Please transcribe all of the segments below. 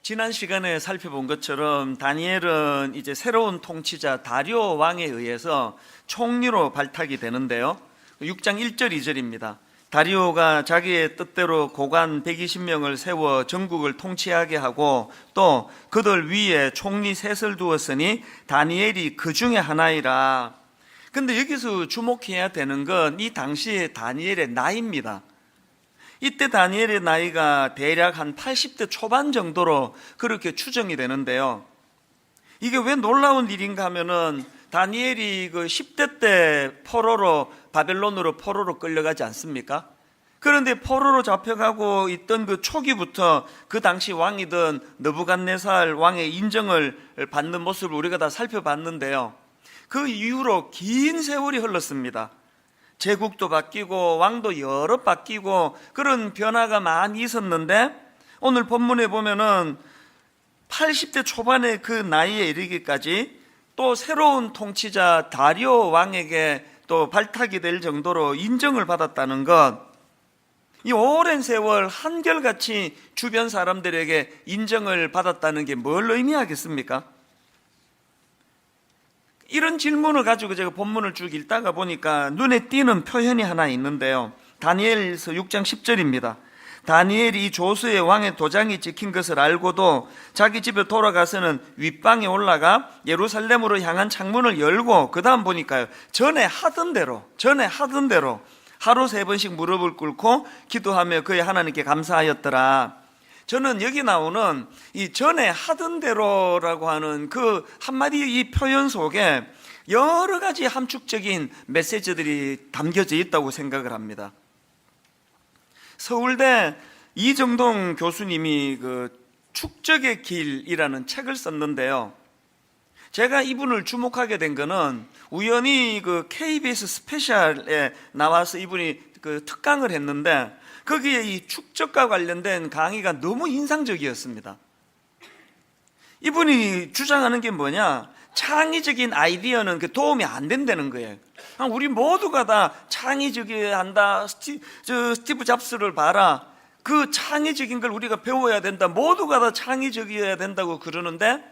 지난 시간에 살펴본 것처럼 다니엘은 이제 새로운 통치자 다리오 왕에 의해서 총리로 발탁이 되는데요. 6장 1절 2절입니다. 다리오가 자기의 뜻대로 고관 120명을 세워 전국을 통치하게 하고 또 그들 위에 총리 셋을 두었으니 다니엘이 그 중에 하나이라. 근데 여기서 주목해야 되는 건 이 당시의 다니엘의 나이입니다. 이때 다니엘의 나이가 대략 한 80대 초반 정도로 그렇게 추정이 되는데요. 이게 왜 놀라운 일인가 하면은 다니엘이 그 10대 때 바벨론으로 포로로 끌려가지 않습니까? 그런데 포로로 잡혀가고 있던 그 초기부터 그 당시 왕이던 느부갓네살 왕의 인정을 받는 모습을 우리가 다 살펴봤는데요. 그 이후로 긴 세월이 흘렀습니다. 제국도 바뀌고 왕도 여러 바뀌고 그런 변화가 많이 있었는데 오늘 본문에 보면은 80대 초반의 그 나이에 이르기까지 또 새로운 통치자 다리오 왕에게 또 발탁이 될 정도로 인정을 받았다는 것, 이 오랜 세월 한결같이 주변 사람들에게 인정을 받았다는 게 뭘 의미하겠습니까? 이런 질문을 가지고 제가 본문을 쭉 읽다가 보니까 눈에 띄는 표현이 하나 있는데요. 다니엘서 6장 10절입니다. 다니엘이 조수의 왕의 도장이 찍힌 것을 알고도 자기 집에 돌아가서는 윗방에 올라가 예루살렘으로 향한 창문을 열고 그 다음 보니까요, 전에 하던 대로 하루 3번씩 무릎을 꿇고 기도하며 그의 하나님께 감사하였더라. 저는 여기 나오는 이 전에 하던 대로라고 하는 그 한마디 이 표현 속에 여러 가지 함축적인 메시지들이 담겨져 있다고 생각을 합니다. 서울대 이정동 교수님이 그 축적의 길이라는 책을 썼는데요. 제가 이분을 주목하게 된 거는 우연히 그 KBS 스페셜에 나와서 이분이 그 특강을 했는데 거기에 이 축적과 관련된 강의가 너무 인상적이었습니다. 이분이 주장하는 게 뭐냐? 창의적인 아이디어는 도움이 안 된다는 거예요. 우리 모두가 다 창의적이어야 한다. 스티브 잡스를 봐라. 그 창의적인 걸 우리가 배워야 된다. 모두가 다 창의적이어야 된다고 그러는데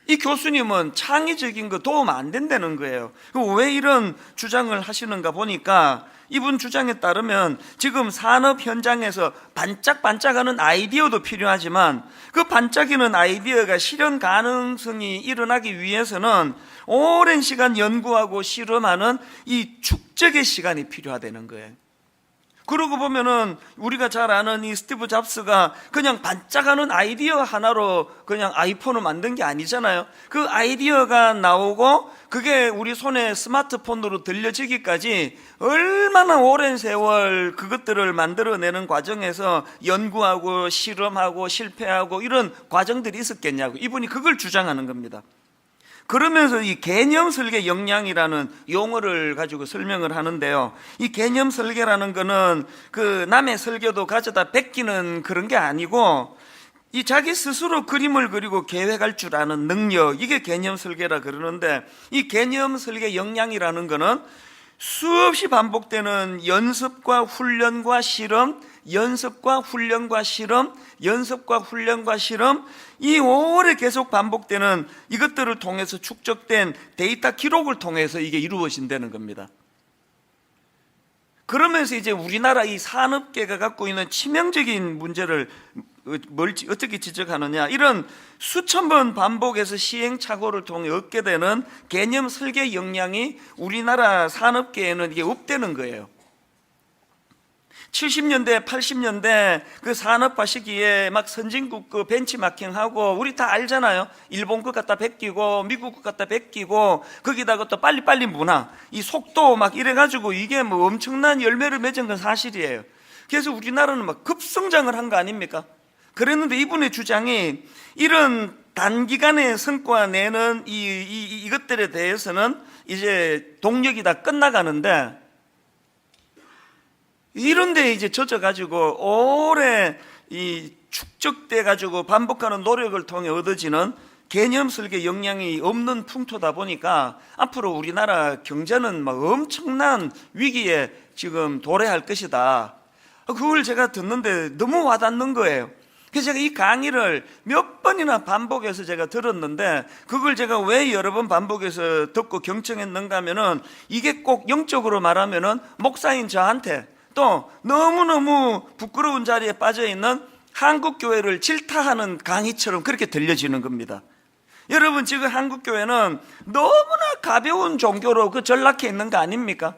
이 교수님은 창의적인 거 도움 안 된다는 거예요. 왜 이런 주장을 하시는가 보니까 이분 주장에 따르면 지금 산업 현장에서 반짝반짝하는 아이디어도 필요하지만 그 반짝이는 아이디어가 실현 가능성이 일어나기 위해서는 오랜 시간 연구하고 실험하는 이 축적의 시간이 필요하다는 거예요. 그러고 보면은 우리가 잘 아는 이 스티브 잡스가 그냥 반짝하는 아이디어 하나로 그냥 아이폰을 만든 게 아니잖아요. 그 아이디어가 나오고 그게 우리 손에 스마트폰으로 들려지기까지 얼마나 오랜 세월 그것들을 만들어내는 과정에서 연구하고 실험하고 실패하고 이런 과정들이 있었겠냐고 이분이 그걸 주장하는 겁니다. 그러면서 이 개념 설계 역량이라는 용어를 가지고 설명을 하는데요. 이 개념 설계라는 거는 그 남의 설계도 가져다 베끼는 그런 게 아니고 이 자기 스스로 그림을 그리고 계획할 줄 아는 능력, 이게 개념 설계라 그러는데 이 개념 설계 역량이라는 거는 수없이 반복되는 연습과 훈련과 실험, 연습과 훈련과 실험, 연습과 훈련과 실험, 이 오래 계속 반복되는 이것들을 통해서 축적된 데이터 기록을 통해서 이게 이루어진다는 겁니다. 그러면서 이제 우리나라 이 산업계가 갖고 있는 치명적인 문제를 어떻게 지적하느냐, 이런 수천 번 반복해서 시행착오를 통해 얻게 되는 개념 설계 역량이 우리나라 산업계에는 이게 없다는 거예요. 70년대, 80년대 그 산업화 시기에 막 선진국 그 벤치마킹하고 우리 다 알잖아요. 일본 것 갖다 베끼고 미국 것 갖다 베끼고 거기다가 또 빨리빨리 문화, 이 속도 막 이래가지고 이게 뭐 엄청난 열매를 맺은 건 사실이에요. 그래서 우리나라는 막 급성장을 한 거 아닙니까? 그랬는데 이분의 주장이 이런 단기간에 성과 내는 이것들에 대해서는 이제 동력이 다 끝나가는데 이런데 이제 젖어가지고 오래 이 축적돼가지고 반복하는 노력을 통해 얻어지는 개념 설계 역량이 없는 풍토다 보니까 앞으로 우리나라 경제는 막 엄청난 위기에 지금 도래할 것이다. 그걸 제가 듣는데 너무 와닿는 거예요. 그래서 제가 이 강의를 몇 번이나 반복해서 제가 들었는데, 그걸 제가 왜 여러 번 반복해서 듣고 경청했는가 하면은, 이게 꼭 영적으로 말하면은 목사인 저한테 또 너무너무 부끄러운 자리에 빠져있는 한국교회를 질타하는 강의처럼 그렇게 들려지는 겁니다. 여러분, 지금 한국교회는 너무나 가벼운 종교로 전락해 있는 거 아닙니까?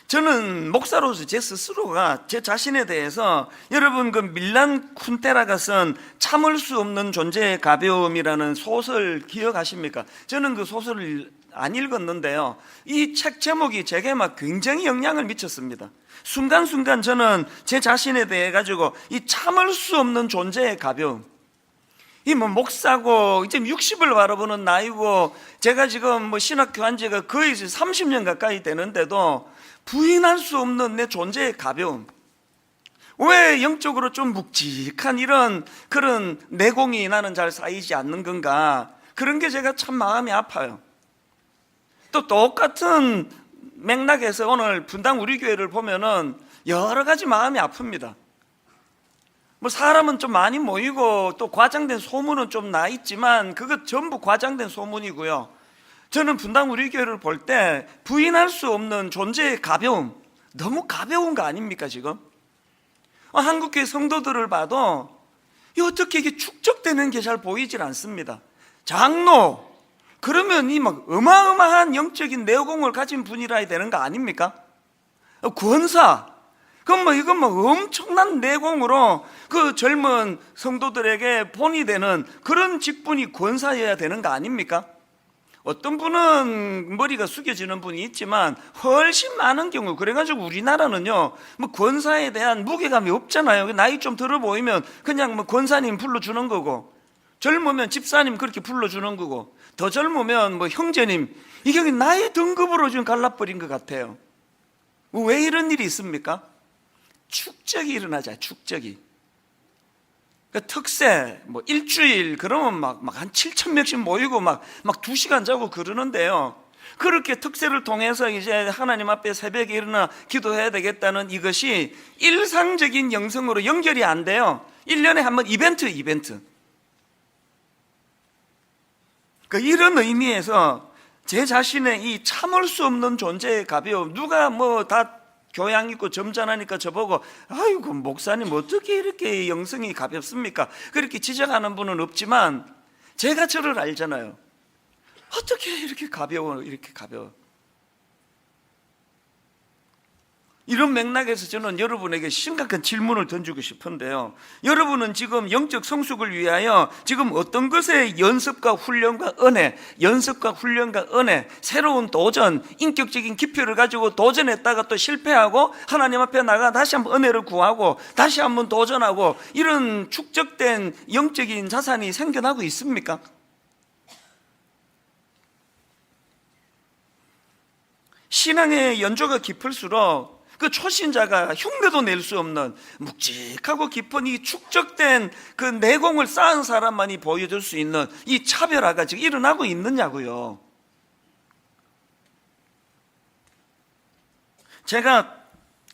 저는 목사로서 제 스스로가 제 자신에 대해서, 여러분 그 밀란 쿤테라가 쓴 참을 수 없는 존재의 가벼움이라는 소설 기억하십니까? 저는 그 소설을 안 읽었는데요, 이 책 제목이 제게 막 굉장히 영향을 미쳤습니다. 순간순간 저는 제 자신에 대해 가지고 이 참을 수 없는 존재의 가벼움, 이 뭐 목사고 이제 60을 바라보는 나이고, 제가 지금 뭐 신학교 한 지가 거의 30년 가까이 되는데도 부인할 수 없는 내 존재의 가벼움, 왜 영적으로 좀 묵직한 이런 그런 내공이 나는 잘 쌓이지 않는 건가, 그런 게 제가 참 마음이 아파요. 또 똑같은 맥락에서 오늘 분당 우리 교회를 보면은 여러 가지 마음이 아픕니다. 뭐 사람은 좀 많이 모이고 또 과장된 소문은 좀 나 있지만 그것 전부 과장된 소문이고요. 저는 분당 우리 교회를 볼 때 부인할 수 없는 존재의 가벼움, 너무 가벼운 거 아닙니까 지금? 한국교회 성도들을 봐도 어떻게 이게 축적되는 게 잘 보이질 않습니다. 장로, 그러면 이 막 어마어마한 영적인 내공을 가진 분이라야 되는 거 아닙니까? 권사, 그럼 뭐 이건 뭐 엄청난 내공으로 그 젊은 성도들에게 본이 되는 그런 직분이 권사여야 되는 거 아닙니까? 어떤 분은 머리가 숙여지는 분이 있지만 훨씬 많은 경우, 그래가지고 우리나라는요 뭐 권사에 대한 무게감이 없잖아요. 나이 좀 들어 보이면 그냥 뭐 권사님 불러주는 거고, 젊으면 집사님 그렇게 불러주는 거고, 더 젊으면 뭐 형제님, 이게 나이 등급으로 지금 갈라버린 것 같아요. 왜 이런 일이 있습니까? 축적이 일어나잖아요. 축적이. 그러니까 특세 뭐 일주일 그러면 막 한 7,000명씩 모이고 막 2시간 자고 그러는데요, 그렇게 특세를 통해서 이제 하나님 앞에 새벽에 일어나 기도해야 되겠다는 이것이 일상적인 영성으로 연결이 안 돼요. 1년에 한 번 이벤트. 그러니까 이런 의미에서 제 자신의 이 참을 수 없는 존재의 가벼움, 누가 뭐 다 교양 있고 점잖으니까 저보고 아이고 목사님 어떻게 이렇게 영성이 가볍습니까? 그렇게 지적하는 분은 없지만 제가 저를 알잖아요. 어떻게 이렇게 가벼워, 이렇게 가벼워. 이런 맥락에서 저는 여러분에게 심각한 질문을 던지고 싶은데요, 여러분은 지금 영적 성숙을 위하여 지금 어떤 것에 연습과 훈련과 은혜, 새로운 도전, 인격적인 기표를 가지고 도전했다가 또 실패하고 하나님 앞에 나가 다시 한번 은혜를 구하고 다시 한번 도전하고, 이런 축적된 영적인 자산이 생겨나고 있습니까? 신앙의 연조가 깊을수록 그 초신자가 흉내도 낼 수 없는 묵직하고 깊은 이 축적된 그 내공을 쌓은 사람만이 보여줄 수 있는 이 차별화가 지금 일어나고 있느냐고요. 제가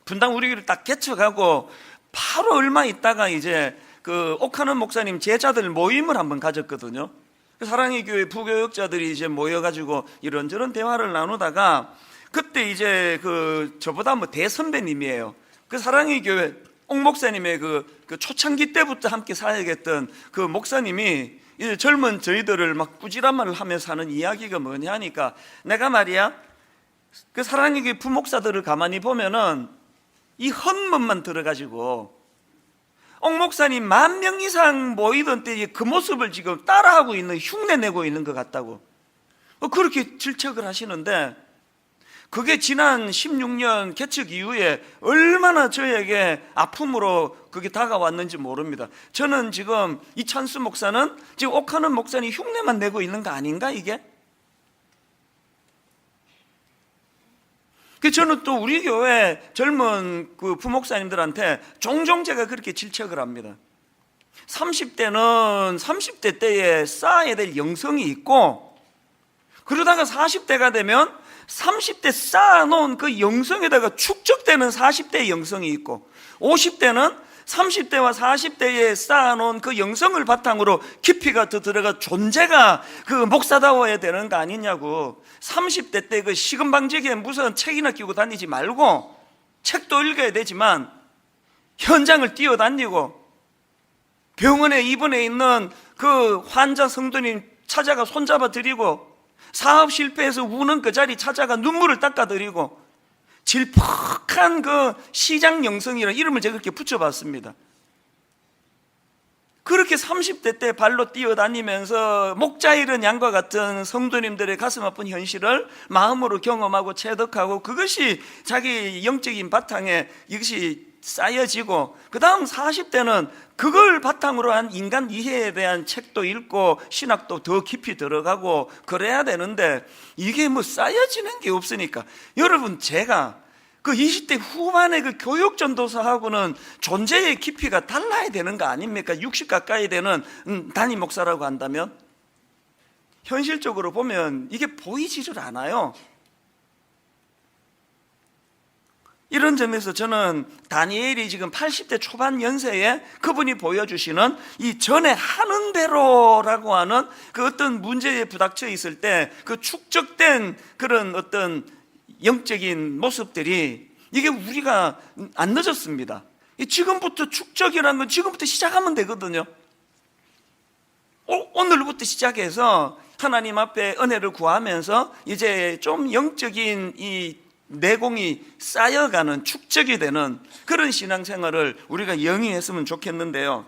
분당 우리 교회를 딱 개척하고 바로 얼마 있다가 이제 그 옥하는 목사님 제자들 모임을 한번 가졌거든요. 사랑의 교회 부교역자들이 이제 모여가지고 이런저런 대화를 나누다가, 그때 이제 그 저보다 뭐 대선배님이에요. 그 사랑의 교회 옥 목사님의 그 초창기 때부터 함께 사역했던 그 목사님이 이제 젊은 저희들을 막 꾸지람 말을 하면서 하는 이야기가 뭐냐 하니까, 내가 말이야 그 사랑의 교회 부목사들을 가만히 보면은 이 헌문만 들어가지고 옥 목사님 10,000명 이상 모이던 때 그 모습을 지금 따라하고 있는, 흉내내고 있는 것 같다고 그렇게 질책을 하시는데, 그게 지난 16년 개척 이후에 얼마나 저에게 아픔으로 그게 다가왔는지 모릅니다. 저는 지금 이찬수 목사는 지금 옥하는 목사님 흉내만 내고 있는 거 아닌가 이게? 저는 또 우리 교회 젊은 그 부목사님들한테 종종 제가 그렇게 질책을 합니다. 30대는 30대 때에 쌓아야 될 영성이 있고, 그러다가 40대가 되면 30대 쌓아놓은 그 영성에다가 축적되는 40대의 영성이 있고, 50대는 30대와 40대에 쌓아놓은 그 영성을 바탕으로 깊이가 더 들어가 존재가 그 목사다워야 되는 거 아니냐고. 30대 때 그 시금방지기에 무슨 책이나 끼고 다니지 말고, 책도 읽어야 되지만 현장을 뛰어다니고, 병원에 입원해 있는 그 환자 성도님 찾아가 손잡아 드리고, 사업 실패해서 우는 그 자리 찾아가 눈물을 닦아 드리고, 질퍽한 그 시장 영성이라는 이름을 제가 그렇게 붙여봤습니다. 그렇게 30대 때 발로 뛰어다니면서 목자 잃은 양과 같은 성도님들의 가슴 아픈 현실을 마음으로 경험하고 체득하고, 그것이 자기 영적인 바탕에 이것이 쌓여지고, 그 다음 40대는 그걸 바탕으로 한 인간 이해에 대한 책도 읽고 신학도 더 깊이 들어가고 그래야 되는데, 이게 뭐 쌓여지는 게 없으니까. 여러분, 제가 그 20대 후반의 그 교육 전도사하고는 존재의 깊이가 달라야 되는 거 아닙니까? 60 가까이 되는 담임 목사라고 한다면 현실적으로 보면 이게 보이지를 않아요. 이런 점에서 저는 다니엘이 지금 80대 초반 연세에 그분이 보여주시는 이 전에 하는 대로라고 하는 그 어떤 문제에 부닥쳐 있을 때 그 축적된 그런 어떤 영적인 모습들이, 이게 우리가 안 늦었습니다. 지금부터 축적이라는 건 지금부터 시작하면 되거든요. 오늘부터 시작해서 하나님 앞에 은혜를 구하면서 이제 좀 영적인 이 내공이 쌓여가는, 축적이 되는 그런 신앙생활을 우리가 영위했으면 좋겠는데요.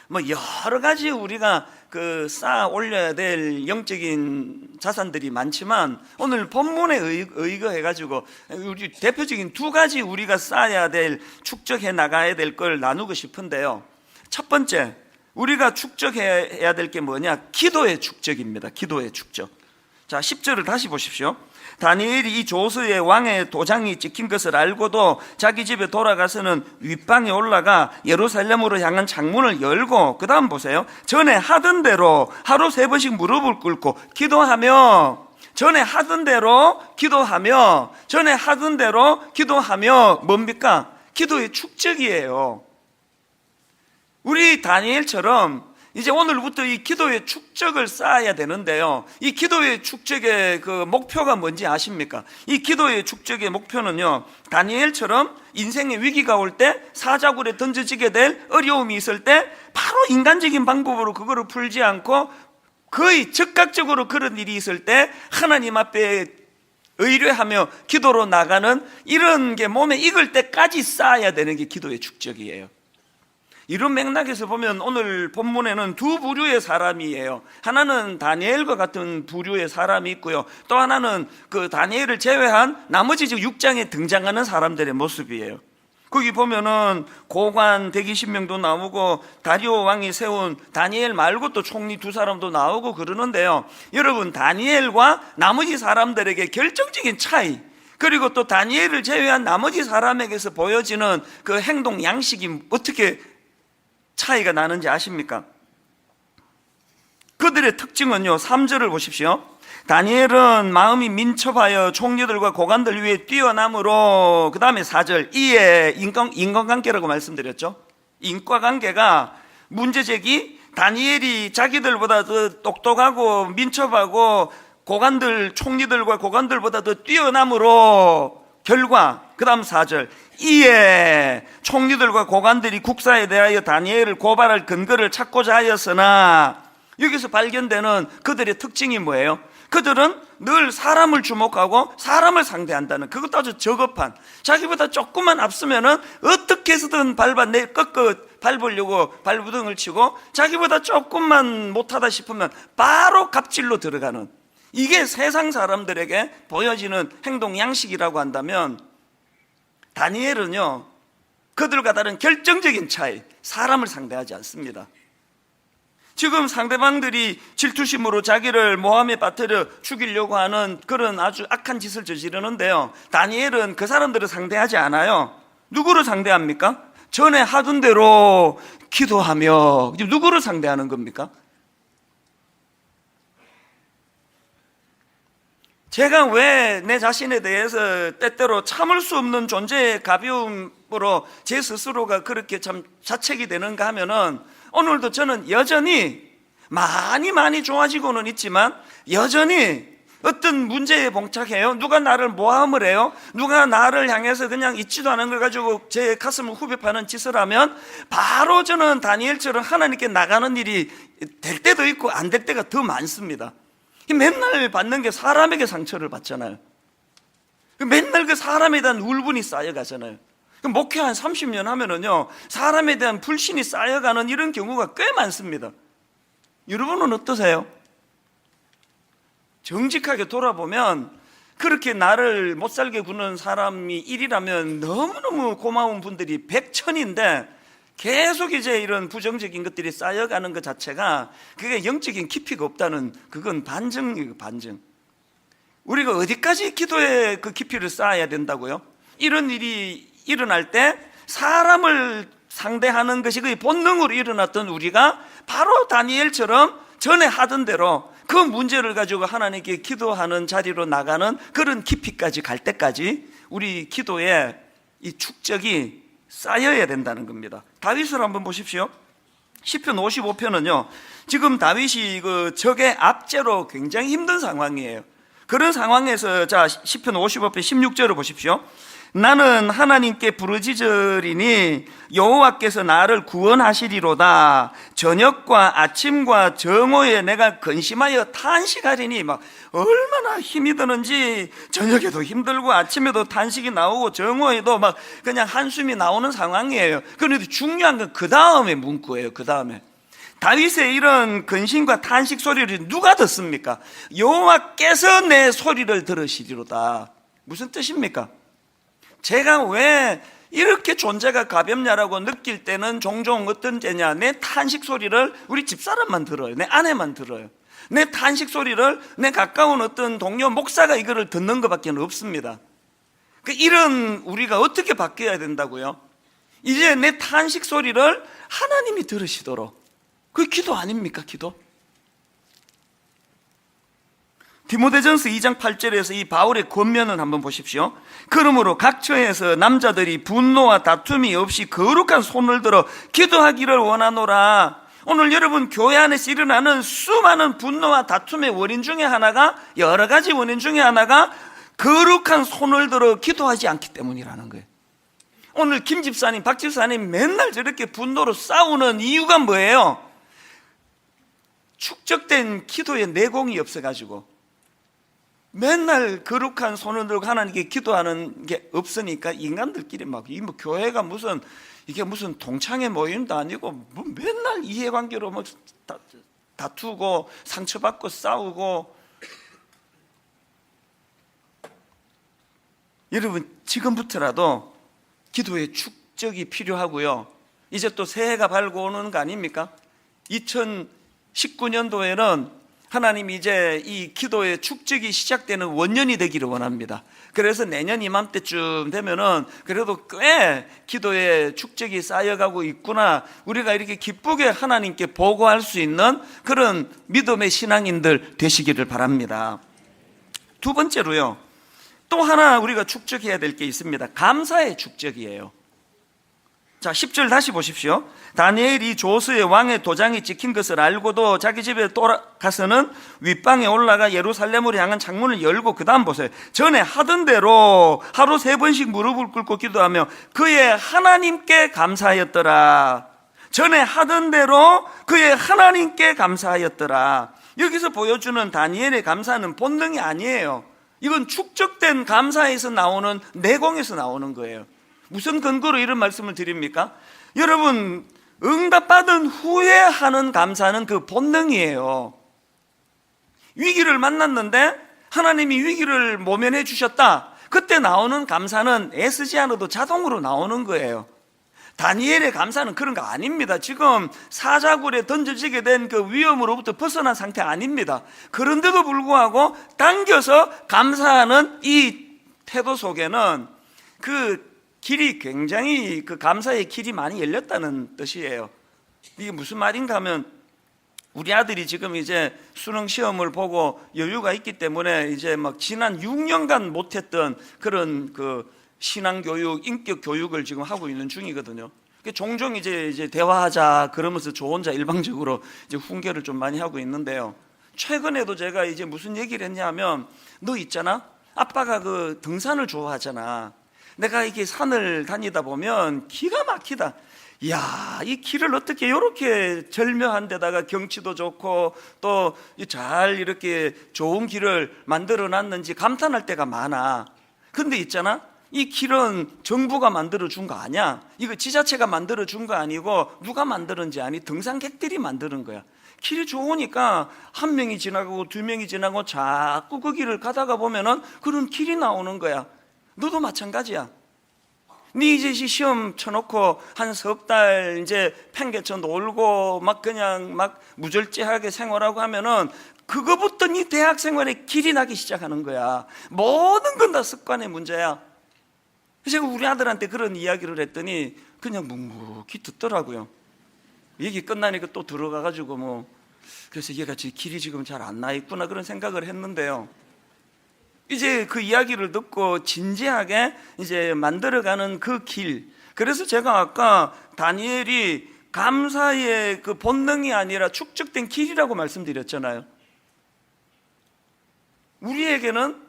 뭐 여러 가지 우리가 그 쌓아 올려야 될 영적인 자산들이 많지만, 오늘 본문에 의거해 가지고 우리 대표적인 두 가지 우리가 쌓아야 될, 축적해 나가야 될 걸 나누고 싶은데요. 첫 번째, 우리가 축적해야 될 게 뭐냐? 기도의 축적입니다. 기도의 축적. 자, 10절을 다시 보십시오. 다니엘이 이 조서에 왕의 도장이 찍힌 것을 알고도 자기 집에 돌아가서는 윗방에 올라가 예루살렘으로 향한 창문을 열고, 그 다음 보세요. 전에 하던 대로 하루 3번씩 무릎을 꿇고 기도하며, 전에 하던 대로 기도하며, 전에 하던 대로 기도하며, 뭡니까? 기도의 축적이에요. 우리 다니엘처럼 이제 오늘부터 이 기도의 축적을 쌓아야 되는데요. 이 기도의 축적의 그 목표가 뭔지 아십니까? 이 기도의 축적의 목표는요, 다니엘처럼 인생의 위기가 올 때, 사자굴에 던져지게 될 어려움이 있을 때 바로 인간적인 방법으로 그거를 풀지 않고, 거의 즉각적으로 그런 일이 있을 때 하나님 앞에 의뢰하며 기도로 나가는 이런 게 몸에 익을 때까지 쌓아야 되는 게 기도의 축적이에요. 이런 맥락에서 보면 오늘 본문에는 두 부류의 사람이에요. 하나는 다니엘과 같은 부류의 사람이 있고요, 또 하나는 그 다니엘을 제외한 나머지 6장에 등장하는 사람들의 모습이에요. 거기 보면은 고관 120명도 나오고, 다리오 왕이 세운 다니엘 말고 또 총리 2사람도 나오고 그러는데요. 여러분, 다니엘과 나머지 사람들에게 결정적인 차이, 그리고 또 다니엘을 제외한 나머지 사람에게서 보여지는 그 행동 양식이 어떻게 차이가 나는지 아십니까? 그들의 특징은요, 3절을 보십시오. 다니엘은 마음이 민첩하여 총리들과 고관들 위에 뛰어남으로, 그 다음에 4절, 이에 인간관계라고 말씀드렸죠. 인과관계가 문제제기, 다니엘이 자기들보다 더 똑똑하고 민첩하고 고관들, 총리들과 고관들보다 더 뛰어남으로, 결과, 그 다음 4절, 이에 총리들과 고관들이 국사에 대하여 다니엘을 고발할 근거를 찾고자 하였으나, 여기서 발견되는 그들의 특징이 뭐예요? 그들은 늘 사람을 주목하고 사람을 상대한다는, 그것도 아주 저급한, 자기보다 조금만 앞서면은 어떻게 해서든 꺾어 밟으려고 발부등을 치고, 자기보다 조금만 못하다 싶으면 바로 갑질로 들어가는, 이게 세상 사람들에게 보여지는 행동 양식이라고 한다면, 다니엘은요, 그들과 다른 결정적인 차이, 사람을 상대하지 않습니다. 지금 상대방들이 질투심으로 자기를 모함에 빠뜨려 죽이려고 하는 그런 아주 악한 짓을 저지르는데요, 다니엘은 그 사람들을 상대하지 않아요. 누구를 상대합니까? 전에 하던 대로 기도하며. 누구를 상대하는 겁니까? 제가 왜 내 자신에 대해서 때때로 참을 수 없는 존재의 가벼움으로 제 스스로가 그렇게 참 자책이 되는가 하면은, 오늘도 저는 여전히 많이 좋아지고는 있지만 여전히 어떤 문제에 봉착해요. 누가 나를 모함을 해요. 누가 나를 향해서 그냥 있지도 않은 걸 가지고 제 가슴을 후벼파는 짓을 하면 바로 저는 다니엘처럼 하나님께 나가는 일이 될 때도 있고 안 될 때가 더 많습니다. 맨날 받는 게 사람에게 상처를 받잖아요. 맨날 그 사람에 대한 울분이 쌓여가잖아요. 목회 한 30년 하면은요, 사람에 대한 불신이 쌓여가는 이런 경우가 꽤 많습니다. 여러분은 어떠세요? 정직하게 돌아보면 그렇게 나를 못살게 구는 사람이 1이라면 너무너무 고마운 분들이 100천인데 계속 이제 이런 부정적인 것들이 쌓여가는 것 자체가 그게 영적인 깊이가 없다는, 그건 반증이에요, 반증. 우리가 어디까지 기도의 그 깊이를 쌓아야 된다고요? 이런 일이 일어날 때 사람을 상대하는 것이 거의 본능으로 일어났던 우리가 바로 다니엘처럼 전에 하던 대로 그 문제를 가지고 하나님께 기도하는 자리로 나가는 그런 깊이까지 갈 때까지 우리 기도에 이 축적이 쌓여야 된다는 겁니다. 다윗을 한번 보십시오. 시편 55편은요, 지금 다윗이 그 적의 압제로 굉장히 힘든 상황이에요. 그런 상황에서 자 시편 55편 16절을 보십시오. 나는 하나님께 부르짖으리니 여호와께서 나를 구원하시리로다. 저녁과 아침과 정오에 내가 근심하여 탄식하리니, 막 얼마나 힘이 드는지 저녁에도 힘들고 아침에도 탄식이 나오고 정오에도 막 그냥 한숨이 나오는 상황이에요. 그런데 중요한 건 그 다음에 문구예요. 그 다음에 다윗의 이런 근심과 탄식 소리를 누가 듣습니까? 여호와께서 내 소리를 들으시리로다. 무슨 뜻입니까? 제가 왜 이렇게 존재가 가볍냐라고 느낄 때는 종종 어떤 때냐, 내 탄식 소리를 우리 집사람만 들어요. 내 아내만 들어요. 내 탄식 소리를 내 가까운 어떤 동료 목사가 이거를 듣는 것밖에 없습니다. 이런 우리가 어떻게 바뀌어야 된다고요? 이제 내 탄식 소리를 하나님이 들으시도록. 그게 기도 아닙니까? 기도? 디모데전서 2장 8절에서 이 바울의 권면을 한번 보십시오. 그러므로 각처에서 남자들이 분노와 다툼이 없이 거룩한 손을 들어 기도하기를 원하노라. 오늘 여러분 교회 안에서 일어나는 수많은 분노와 다툼의 원인 중에 하나가, 여러 가지 원인 중에 하나가 거룩한 손을 들어 기도하지 않기 때문이라는 거예요. 오늘 김 집사님, 박 집사님 맨날 저렇게 분노로 싸우는 이유가 뭐예요? 축적된 기도의 내공이 없어가지고 맨날 거룩한 손을 들고 하나님께 기도하는 게 없으니까 인간들끼리 막 이 뭐 교회가 무슨 이게 무슨 동창회 모임도 아니고 뭐 맨날 이해관계로 뭐 다투고 상처받고 싸우고. 여러분 지금부터라도 기도의 축적이 필요하고요. 이제 또 새해가 밝고 오는 거 아닙니까? 2019년도에는 하나님이 이제 이 기도의 축적이 시작되는 원년이 되기를 원합니다. 그래서 내년 이맘때쯤 되면은 그래도 꽤 기도의 축적이 쌓여가고 있구나, 우리가 이렇게 기쁘게 하나님께 보고할 수 있는 그런 믿음의 신앙인들 되시기를 바랍니다. 두 번째로요, 또 하나 우리가 축적해야 될 게 있습니다. 감사의 축적이에요. 자 10절 다시 보십시오. 다니엘이 조스의 왕의 도장이 찍힌 것을 알고도 자기 집에 돌아가서는 윗방에 올라가 예루살렘으로 향한 창문을 열고, 그 다음 보세요. 전에 하던 대로 하루 3번씩 무릎을 꿇고 기도하며 그의 하나님께 감사하였더라. 전에 하던 대로 그의 하나님께 감사하였더라. 여기서 보여주는 다니엘의 감사는 본능이 아니에요. 이건 축적된 감사에서 나오는, 내공에서 나오는 거예요. 무슨 근거로 이런 말씀을 드립니까? 여러분 응답받은 후에 하는 감사는 그 본능이에요. 위기를 만났는데 하나님이 위기를 모면해 주셨다, 그때 나오는 감사는 애쓰지 않아도 자동으로 나오는 거예요. 다니엘의 감사는 그런 거 아닙니다. 지금 사자굴에 던져지게 된 그 위험으로부터 벗어난 상태 아닙니다. 그런데도 불구하고 당겨서 감사하는 이 태도 속에는 그 길이 굉장히, 그 감사의 길이 많이 열렸다는 뜻이에요. 이게 무슨 말인가 하면 우리 아들이 지금 이제 수능 시험을 보고 여유가 있기 때문에 이제 막 지난 6년간 못했던 그런 그 신앙 교육, 인격 교육을 지금 하고 있는 중이거든요. 종종 이제 대화하자 그러면서 저 혼자 일방적으로 이제 훈계를 좀 많이 하고 있는데요. 최근에도 제가 이제 무슨 얘기를 했냐면, 너 있잖아, 아빠가 그 등산을 좋아하잖아. 내가 이렇게 산을 다니다 보면 기가 막히다. 이야, 이 길을 어떻게 이렇게 절묘한 데다가 경치도 좋고 또 잘 이렇게 좋은 길을 만들어 놨는지 감탄할 때가 많아. 근데 있잖아, 이 길은 정부가 만들어 준 거 아니야. 이거 지자체가 만들어 준 거 아니고 누가 만들었는지 아니? 등산객들이 만드는 거야. 길이 좋으니까 한 명이 지나가고 두 명이 지나고 자꾸 그 길을 가다가 보면은 그런 길이 나오는 거야. 너도 마찬가지야. 네 이제 시험 쳐놓고 한 석 달 이제 팽개쳐 놀고 막 그냥 막 무절제하게 생활하고 하면은 그거부터 네 대학 생활에 길이 나기 시작하는 거야. 모든 건 다 습관의 문제야. 제가 우리 아들한테 그런 이야기를 했더니 그냥 묵묵히 듣더라고요. 얘기 끝나니까 또 들어가가지고 뭐, 그래서 얘가 길이 지금 잘 안 나 있구나 그런 생각을 했는데요. 이제 그 이야기를 듣고 진지하게 이제 만들어가는 그 길. 그래서 제가 아까 다니엘이 감사의 그 본능이 아니라 축적된 길이라고 말씀드렸잖아요. 우리에게는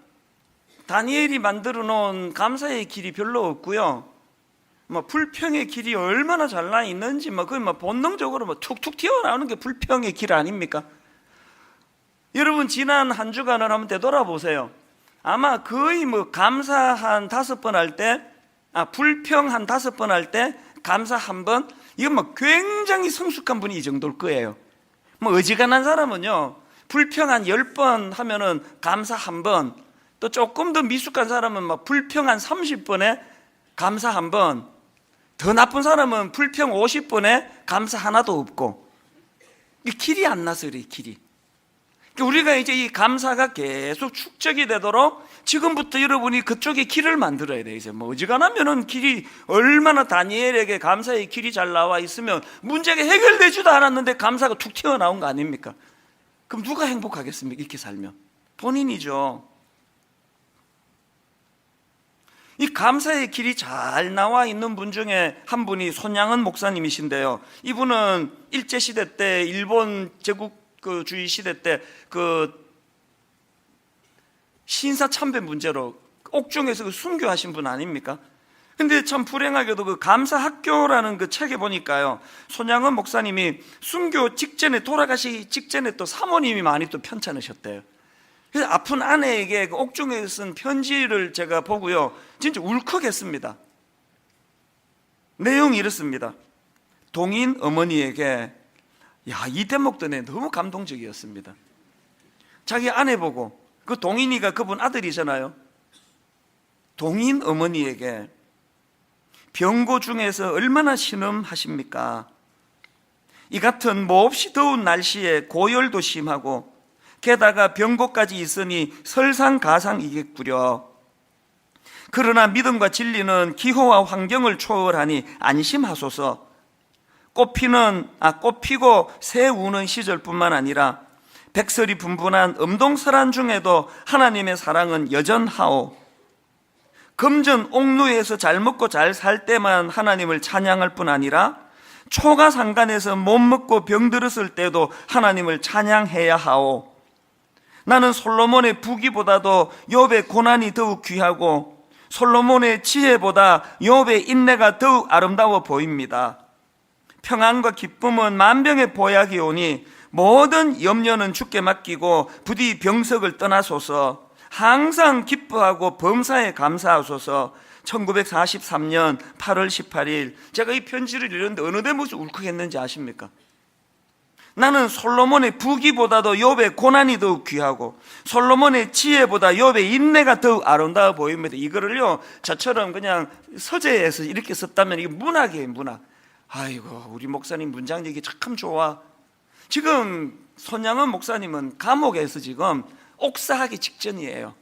다니엘이 만들어 놓은 감사의 길이 별로 없고요. 뭐 불평의 길이 얼마나 잘나 있는지 뭐 거의 뭐 본능적으로 뭐 툭툭 튀어나오는 게 불평의 길 아닙니까? 여러분 지난 한 주간을 한번 되돌아보세요. 아마 거의 뭐 감사 한 5번 할 때, 불평 한 5번 할 때 감사 1번, 이건 뭐 굉장히 성숙한 분이 이 정도일 거예요. 뭐 어지간한 사람은요, 불평 한 10번 하면은 감사 1번, 또 조금 더 미숙한 사람은 막 불평 한 30번에 감사 1번, 더 나쁜 사람은 불평 50번에 감사 하나도 없고. 이 길이 안 나서 그래, 길이. 우리가 이제 이 감사가 계속 축적이 되도록 지금부터 여러분이 그쪽에 길을 만들어야 돼요. 이제 뭐 어지간하면은 길이 얼마나 다니엘에게 감사의 길이 잘 나와 있으면 문제가 해결되지도 않았는데 감사가 툭 튀어나온 거 아닙니까? 그럼 누가 행복하겠습니까? 이렇게 살면 본인이죠. 이 감사의 길이 잘 나와 있는 분 중에 한 분이 손양은 목사님이신데요. 이분은 일제시대 때 일본 제국주의 시대 때 그 신사참배 문제로 옥중에서 그 순교하신 분 아닙니까? 근데 참 불행하게도 그 감사학교라는 그 책에 보니까요, 손양은 목사님이 순교 직전에 돌아가시 직전에 또 사모님이 많이 또 편찮으셨대요. 그래서 아픈 아내에게 그 옥중에 쓴 편지를 제가 보고요, 진짜 울컥했습니다. 내용이 이렇습니다. 동인 어머니에게, 이 대목도 너무 감동적이었습니다. 자기 아내 보고, 그 동인이가 그분 아들이잖아요. 동인 어머니에게 병고 중에서 얼마나 신음하십니까? 이 같은 몹시 더운 날씨에 고열도 심하고 게다가 병고까지 있으니 설상가상이겠구려. 그러나 믿음과 진리는 기호와 환경을 초월하니 안심하소서. 꽃피고 새 우는 시절뿐만 아니라 백설이 분분한 음동설한 중에도 하나님의 사랑은 여전하오. 금전 옥루에서 잘 먹고 잘 살 때만 하나님을 찬양할 뿐 아니라 초가 상간에서 못 먹고 병들었을 때도 하나님을 찬양해야 하오. 나는 솔로몬의 부귀보다도 욥의 고난이 더욱 귀하고 솔로몬의 지혜보다 욥의 인내가 더욱 아름다워 보입니다. 평안과 기쁨은 만병의 보약이 오니 모든 염려는 주께 맡기고 부디 병석을 떠나소서. 항상 기뻐하고 범사에 감사하소서. 1943년 8월 18일 제가 이 편지를 읽었는데 어느 대목에서 울컥했는지 아십니까? 나는 솔로몬의 부귀보다도 욥의 고난이 더욱 귀하고 솔로몬의 지혜보다 욥의 인내가 더욱 아름다워 보입니다. 이거를요, 저처럼 그냥 서재에서 이렇게 썼다면 이게 문학이에요, 문학. 아이고, 우리 목사님 문장 얘기 참 좋아. 지금 손양은 목사님은 감옥에서 지금 옥사하기 직전이에요.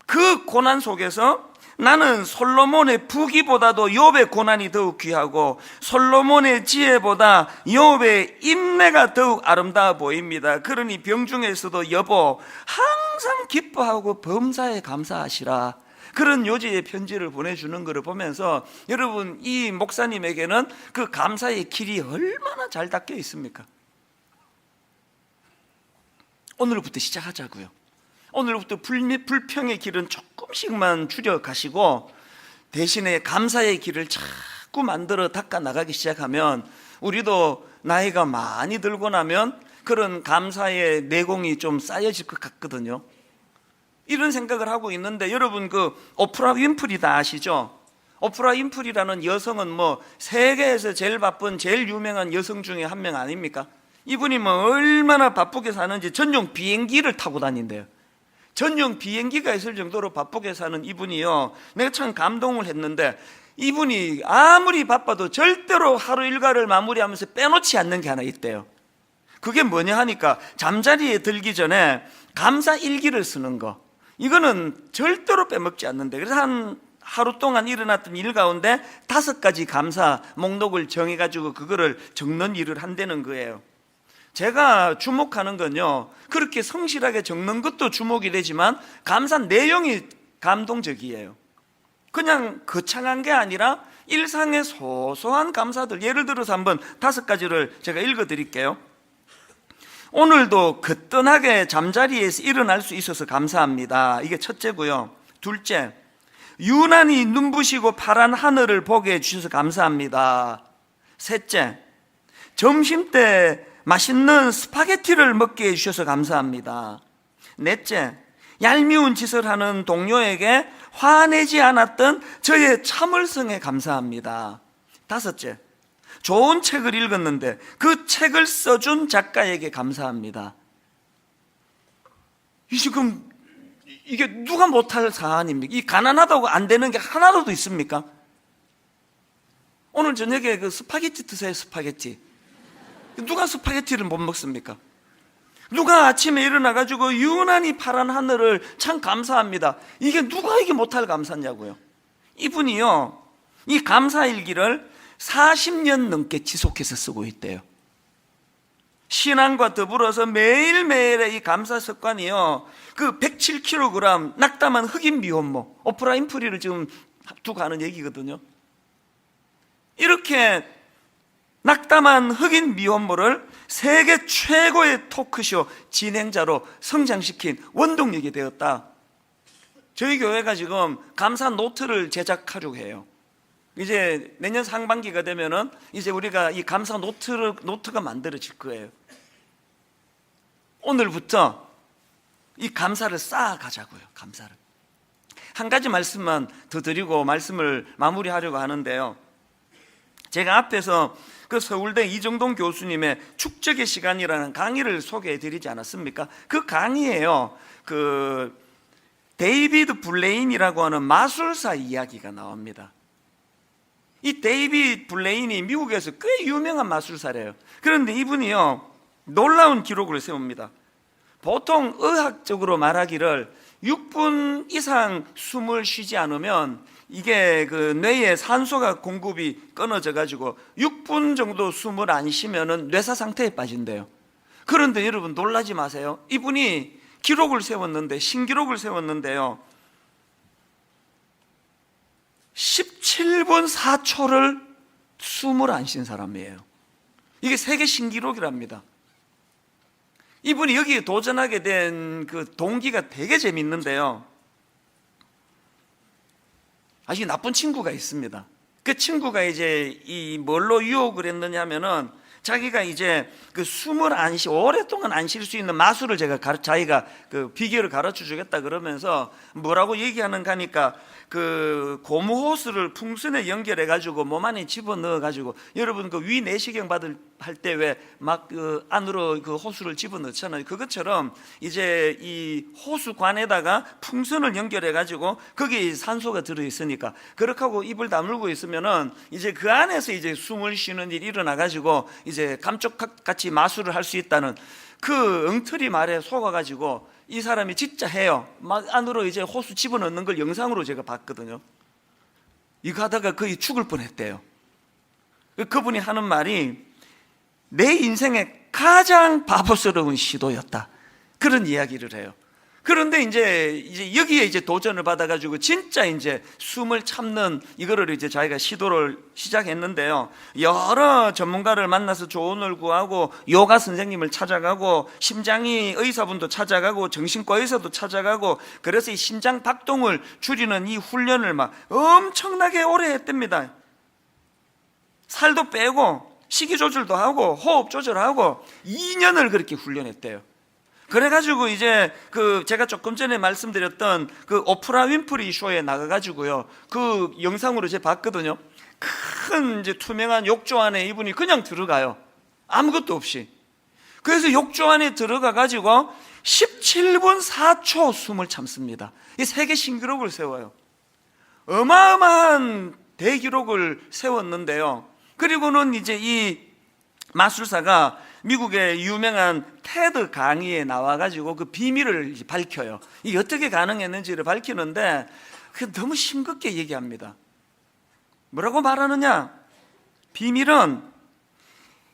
그 고난 속에서 나는 솔로몬의 부귀보다도 욥의 고난이 더욱 귀하고 솔로몬의 지혜보다 욥의 인내가 더욱 아름다워 보입니다. 그러니 병중에서도 여보 항상 기뻐하고 범사에 감사하시라, 그런 요지의 편지를 보내주는 것을 보면서 여러분, 이 목사님에게는 그 감사의 길이 얼마나 잘 닦여 있습니까? 오늘부터 시작하자고요. 오늘부터 불평의 길은 조금씩만 줄여가시고 대신에 감사의 길을 자꾸 만들어 닦아 나가기 시작하면, 우리도 나이가 많이 들고 나면 그런 감사의 내공이 좀 쌓여질 것 같거든요. 이런 생각을 하고 있는데, 여러분 그 오프라 윈프리 다 아시죠? 오프라 윈프리라는 여성은 뭐 세계에서 제일 바쁜 제일 유명한 여성 중에 한 명 아닙니까? 이분이 뭐 얼마나 바쁘게 사는지 전용 비행기를 타고 다닌대요. 전용 비행기가 있을 정도로 바쁘게 사는 이분이요, 내가 참 감동을 했는데, 이분이 아무리 바빠도 절대로 하루 일과를 마무리하면서 빼놓지 않는 게 하나 있대요. 그게 뭐냐 하니까 잠자리에 들기 전에 감사 일기를 쓰는 거. 이거는 절대로 빼먹지 않는데, 그래서 한 하루 동안 일어났던 일 가운데 5가지 감사 목록을 정해가지고 그거를 적는 일을 한다는 거예요. 제가 주목하는 건요, 그렇게 성실하게 적는 것도 주목이 되지만 감사 내용이 감동적이에요. 그냥 거창한 게 아니라 일상의 소소한 감사들, 예를 들어서 한번 5가지를 제가 읽어드릴게요. 오늘도 거뜬하게 잠자리에서 일어날 수 있어서 감사합니다. 이게 첫째고요. 둘째, 유난히 눈부시고 파란 하늘을 보게 해주셔서 감사합니다. 셋째, 점심때 맛있는 스파게티를 먹게 해주셔서 감사합니다. 넷째, 얄미운 짓을 하는 동료에게 화내지 않았던 저의 참을성에 감사합니다. 다섯째, 좋은 책을 읽었는데 그 책을 써준 작가에게 감사합니다. 지금 이게 누가 못할 사안입니까? 이 가난하다고 안 되는 게 하나라도 있습니까? 오늘 저녁에 그 스파게티 드세요. 스파게티. 누가 스파게티를 못 먹습니까? 누가 아침에 일어나가지고 유난히 파란 하늘을 참 감사합니다. 이게 누가 이게 못할 감사냐고요. 이분이요, 이 감사일기를 40년 넘게 지속해서 쓰고 있대요. 신앙과 더불어서 매일매일의 이 감사 습관이요, 그 107kg 낙담한 흑인 미혼모, 오프라 윈프리를 지금 두고 하는 얘기거든요. 이렇게 낙담한 흑인 미혼모를 세계 최고의 토크쇼 진행자로 성장시킨 원동력이 되었다. 저희 교회가 지금 감사 노트를 제작하려고 해요. 이제 내년 상반기가 되면은 이제 우리가 이 감사 노트가 만들어질 거예요. 오늘부터 이 감사를 쌓아가자고요. 감사를. 한 가지 말씀만 더 드리고 말씀을 마무리하려고 하는데요. 제가 앞에서 그 서울대 이정동 교수님의 축적의 시간이라는 강의를 소개해 드리지 않았습니까? 그 강의에요, 그 데이비드 블레인이라고 하는 마술사 이야기가 나옵니다. 이 데이비드 블레인이 미국에서 꽤 유명한 마술사래요. 그런데 이분이요, 놀라운 기록을 세웁니다. 보통 의학적으로 말하기를 6분 이상 숨을 쉬지 않으면 이게 그 뇌에 산소가 공급이 끊어져 가지고 6분 정도 숨을 안 쉬면은 뇌사 상태에 빠진대요. 그런데 여러분 놀라지 마세요. 이분이 기록을 세웠는데, 신기록을 세웠는데요, 17분 4초를 숨을 안 쉰 사람이에요. 이게 세계 신기록이랍니다. 이분이 여기에 도전하게 된 그 동기가 되게 재밌는데요, 아주 나쁜 친구가 있습니다. 그 친구가 이제 이 뭘로 유혹을 했느냐 하면은, 자기가 이제 그 숨을 오랫동안 안 쉴 수 있는 마술을 자기가 그 비결을 가르쳐 주겠다 그러면서 뭐라고 얘기하는가 하니까, 그 고무 호스를 풍선에 연결해 가지고 몸 안에 집어넣어 가지고, 여러분 그 위 내시경 할 때 왜 막 그 안으로 그 호스를 집어넣잖아요. 그것처럼 이제 이 호수관에다가 풍선을 연결해 가지고 거기에 산소가 들어 있으니까 그렇게 하고 입을 다물고 있으면은 이제 그 안에서 이제 숨을 쉬는 일이 일어나 가지고 이제 감쪽같이 마술을 할 수 있다는 그 엉터리 말에 속아 가지고 이 사람이 진짜 해요. 막 안으로 이제 호수 집어넣는 걸 영상으로 제가 봤거든요. 이거 하다가 거의 죽을 뻔했대요. 그분이 하는 말이 내 인생의 가장 바보스러운 시도였다, 그런 이야기를 해요. 그런데 이제 여기에 이제 도전을 받아가지고 진짜 이제 숨을 참는 이거를 이제 자기가 시도를 시작했는데요. 여러 전문가를 만나서 조언을 구하고 요가 선생님을 찾아가고 심장이 의사분도 찾아가고 정신과 의사도 찾아가고, 그래서 이 심장 박동을 줄이는 이 훈련을 막 엄청나게 오래 했답니다. 살도 빼고 식이 조절도 하고 호흡 조절하고 2년을 그렇게 훈련했대요. 그래가지고 이제 제가 조금 전에 말씀드렸던 오프라 윈프리 쇼에 나가가지고요, 그 영상으로 제가 봤거든요. 큰 이제 투명한 욕조 안에 이분이 그냥 들어가요. 아무것도 없이. 그래서 욕조 안에 들어가가지고 17분 4초 숨을 참습니다. 이 세계 신기록을 세워요. 어마어마한 대기록을 세웠는데요. 그리고는 이제 이 마술사가 미국의 유명한 테드 강의에 나와가지고 그 비밀을 밝혀요. 이게 어떻게 가능했는지를 밝히는데 너무 싱겁게 얘기합니다. 뭐라고 말하느냐? 비밀은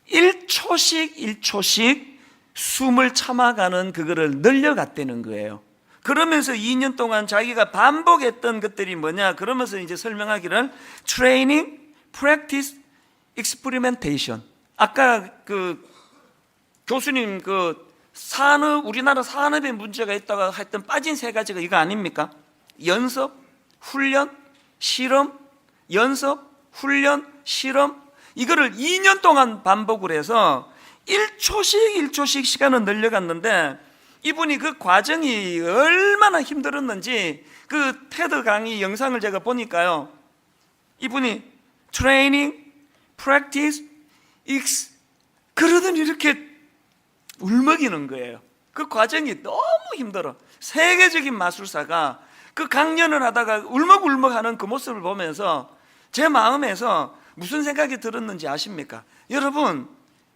1초씩 숨을 참아가는 그거를 늘려갔다는 거예요. 그러면서 2년 동안 자기가 반복했던 것들이 뭐냐? 그러면서 이제 설명하기를 트레이닝, 프랙티스, 익스퍼리멘테이션. 아까 교수님 산업, 우리나라 산업에 문제가 있다고 했던 빠진 세 가지가 이거 아닙니까? 연습, 훈련, 실험, 연습, 훈련, 실험. 이거를 2년 동안 반복을 해서 1초씩 시간을 늘려갔는데, 이분이 그 과정이 얼마나 힘들었는지 그 테드 강의 영상을 제가 보니까요, 이분이 트레이닝, 프랙티스, 그러더니 이렇게 울먹이는 거예요. 그 과정이 너무 힘들어. 세계적인 마술사가 그 강연을 하다가 울먹울먹하는 그 모습을 보면서 제 마음에서 무슨 생각이 들었는지 아십니까? 여러분,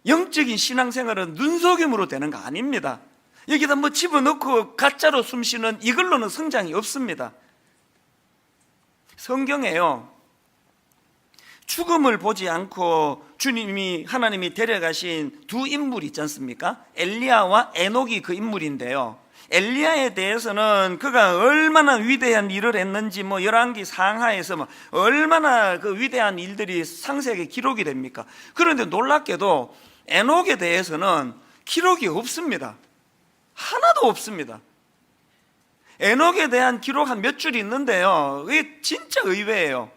영적인 신앙생활은 눈속임으로 되는 거 아닙니다. 여기다 뭐 집어넣고 가짜로 숨쉬는 이걸로는 성장이 없습니다. 성경에요, 죽음을 보지 않고 하나님이 데려가신 두 인물이 있지 않습니까? 엘리야와 에녹이 그 인물인데요. 엘리야에 대해서는 그가 얼마나 위대한 일을 했는지 열왕기 상하에서 얼마나 그 위대한 일들이 상세하게 기록이 됩니까? 그런데 놀랍게도 에녹에 대해서는 기록이 없습니다. 하나도 없습니다. 에녹에 대한 기록 한 몇 줄이 있는데요, 이게 진짜 의외예요.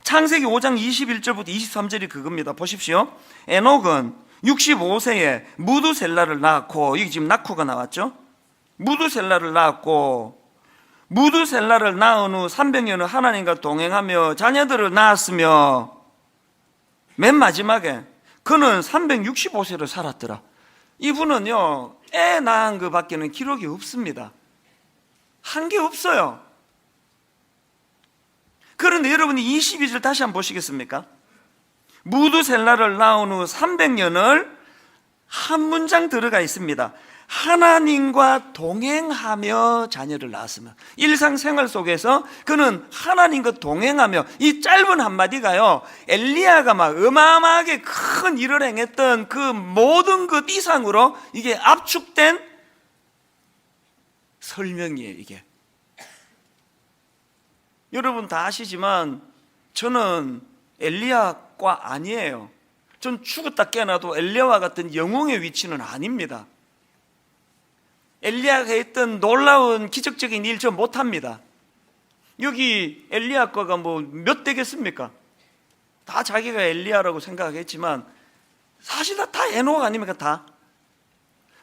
창세기 5장 21절부터 23절이 그겁니다. 보십시오. 에녹은 65세에 무두셀라를 낳았고, 여기 지금 낳고가 나왔죠. 무두셀라를 낳았고, 무두셀라를 낳은 후 300년을 하나님과 동행하며 자녀들을 낳았으며, 맨 마지막에 그는 365세를 살았더라. 이분은요, 애 낳은 것 밖에는 기록이 없습니다. 한 게 없어요. 그런데 여러분이 22절 다시 한번 보시겠습니까? 무두셀라를 낳은 후 300년을 한 문장 들어가 있습니다. 하나님과 동행하며 자녀를 낳았으며. 일상생활 속에서 그는 하나님과 동행하며, 이 짧은 한마디가요, 엘리야가 막 어마어마하게 큰 일을 행했던 그 모든 것 이상으로 이게 압축된 설명이에요. 이게 여러분 다 아시지만 저는 엘리야과 아니에요. 전 죽었다 깨어나도 엘리야와 같은 영웅의 위치는 아닙니다. 엘리야가 했던 놀라운 기적적인 일 저 못합니다. 여기 엘리야과가 몇 되겠습니까? 다 자기가 엘리야라고 생각했지만 사실 다 에녹 아닙니까? 다.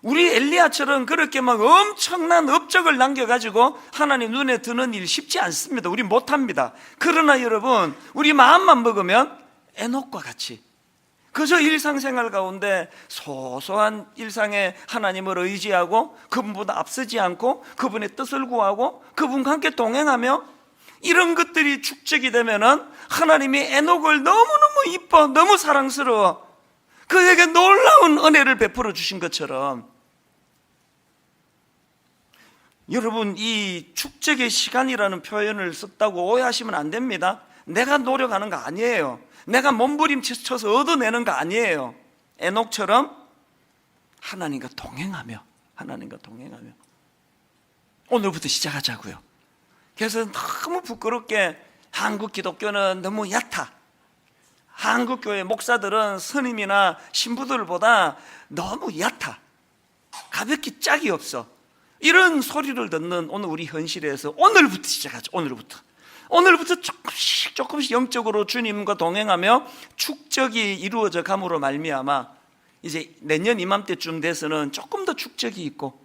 우리 엘리야처럼 그렇게 엄청난 업적을 남겨가지고 하나님 눈에 드는 일 쉽지 않습니다. 우리 못합니다. 그러나 여러분, 우리 마음만 먹으면 에녹과 같이 그저 일상생활 가운데 소소한 일상에 하나님을 의지하고 그분보다 앞서지 않고 그분의 뜻을 구하고 그분과 함께 동행하며 이런 것들이 축적이 되면은 하나님이 에녹을 너무너무 이뻐, 너무 사랑스러워, 그에게 놀라운 은혜를 베풀어 주신 것처럼 여러분, 이 축적의 시간이라는 표현을 썼다고 오해하시면 안 됩니다. 내가 노력하는 거 아니에요. 내가 몸부림쳐서 얻어내는 거 아니에요. 에녹처럼 하나님과 동행하며 오늘부터 시작하자고요. 그래서 너무 부끄럽게 한국 기독교는 너무 얕아, 한국 교회 목사들은 스님이나 신부들보다 너무 얕아, 가볍게 짝이 없어, 이런 소리를 듣는 오늘 우리 현실에서 오늘부터 시작하죠. 오늘부터 조금씩 영적으로 주님과 동행하며 축적이 이루어져 감으로 말미암아 이제 내년 이맘때쯤 돼서는 조금 더 축적이 있고,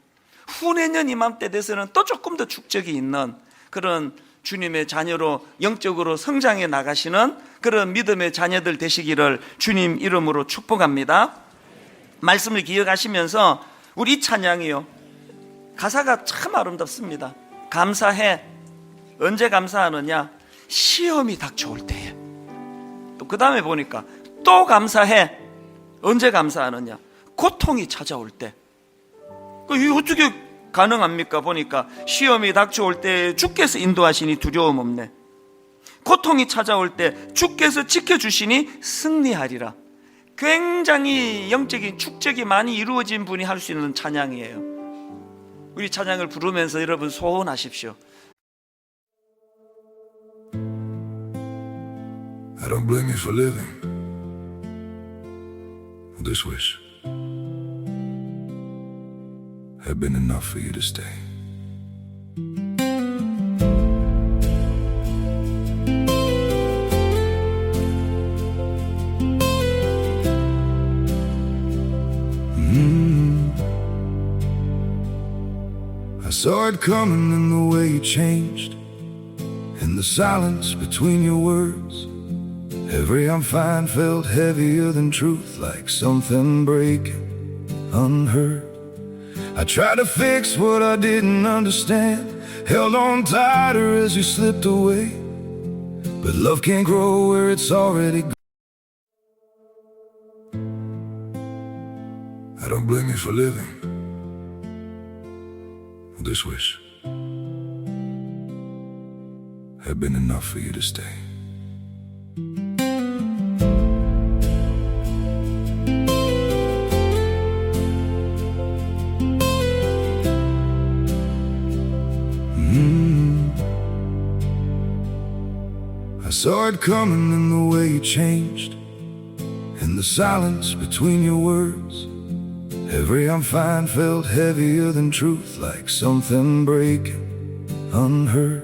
후내년 이맘때 돼서는 또 조금 더 축적이 있는 그런 주님의 자녀로 영적으로 성장해 나가시는 그런 믿음의 자녀들 되시기를 주님 이름으로 축복합니다. 말씀을 기억하시면서 우리 이 찬양이요, 가사가 참 아름답습니다. 감사해. 언제 감사하느냐? 시험이 닥쳐올 때에. 또 그 다음에 보니까 또 감사해. 언제 감사하느냐? 고통이 찾아올 때. 이게 어떻게 가능합니까? 보니까 시험이 닥쳐올 때 주께서 인도하시니 두려움 없네. 고통이 찾아올 때 주께서 지켜주시니 승리하리라. 굉장히 영적인 축적이 많이 이루어진 분이 할 수 있는 찬양이에요. 우리 찬양을 부르면서 여러분 소원하십시오. I don't blame you for living this wish had been enough for you to stay. I saw it coming in the way you changed, in the silence between your words. Every I'm fine felt heavier than truth, like something breaking unheard. I tried to fix what I didn't understand, held on tighter as you slipped away. But love can't grow where it's already gone. I don't blame you for living this wish had been enough for you to stay. I saw it coming in the way you changed, in the silence between your words. Every I'm fine felt heavier than truth, like something breaking unheard.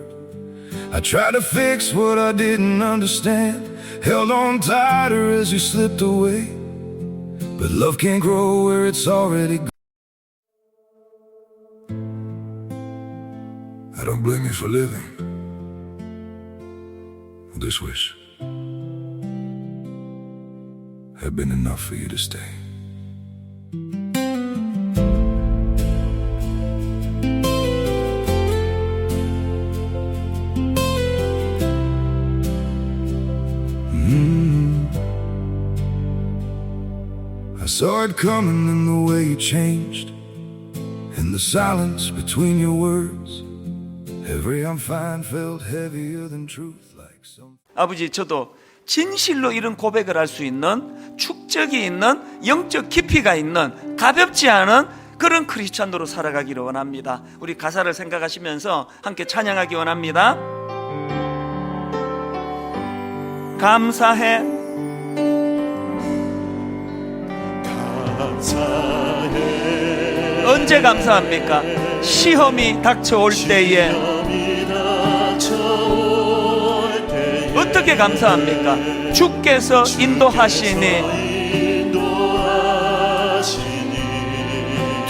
I tried to fix what I didn't understand, held on tighter as you slipped away. But love can't grow where it's already gone. I don't blame you for living this wish had been enough for you to stay. I saw it coming in the way you changed, in the silence between your words. Every I'm fine felt heavier than truth, like some. 아버지, 저도 진실로 이런 고백을 할 수 있는 축적이 있는 영적 깊이가 있는 가볍지 않은 그런 크리스찬으로 살아가기를 원합니다. 우리 가사를 생각하시면서 함께 찬양하기 원합니다. 감사해. 감사해. 언제 감사합니까? 시험이 닥쳐올 때에. 어떻게 감사합니까? 주께서 인도하시니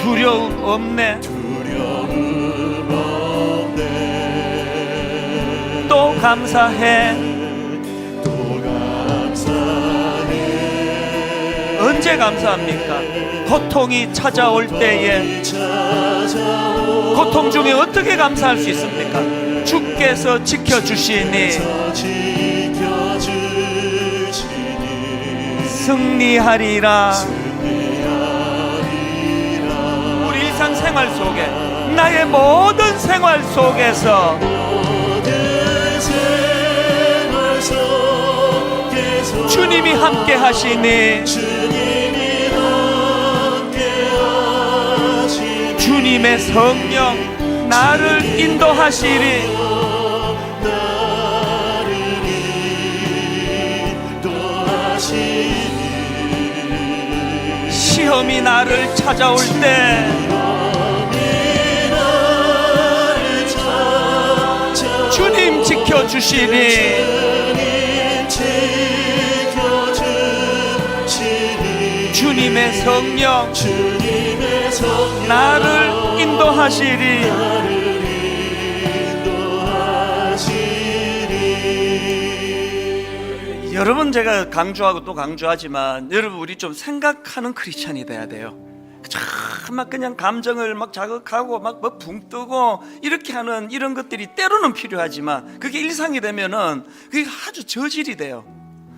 두려움 없네. 또 감사해. 언제 감사합니까? 고통이 찾아올 때에. 고통 중에 어떻게 감사할 수 있습니까? 주께서 지켜주시니 승리하리라. 우리 일상생활 속에 나의 모든 생활 속에서 주님이 함께 하시니 주님의 성령 나를 인도하시리. 시험이 나를 찾아올 때 주님 지켜주시니 주님의 성령 나를 인도하시리. 여러분, 제가 강조하고 또 강조하지만 여러분, 우리 좀 생각하는 크리스찬이 돼야 돼요. 막 그냥 감정을 막 자극하고 막 붕 뜨고 이렇게 하는 이런 것들이 때로는 필요하지만 그게 일상이 되면은 그게 아주 저질이 돼요.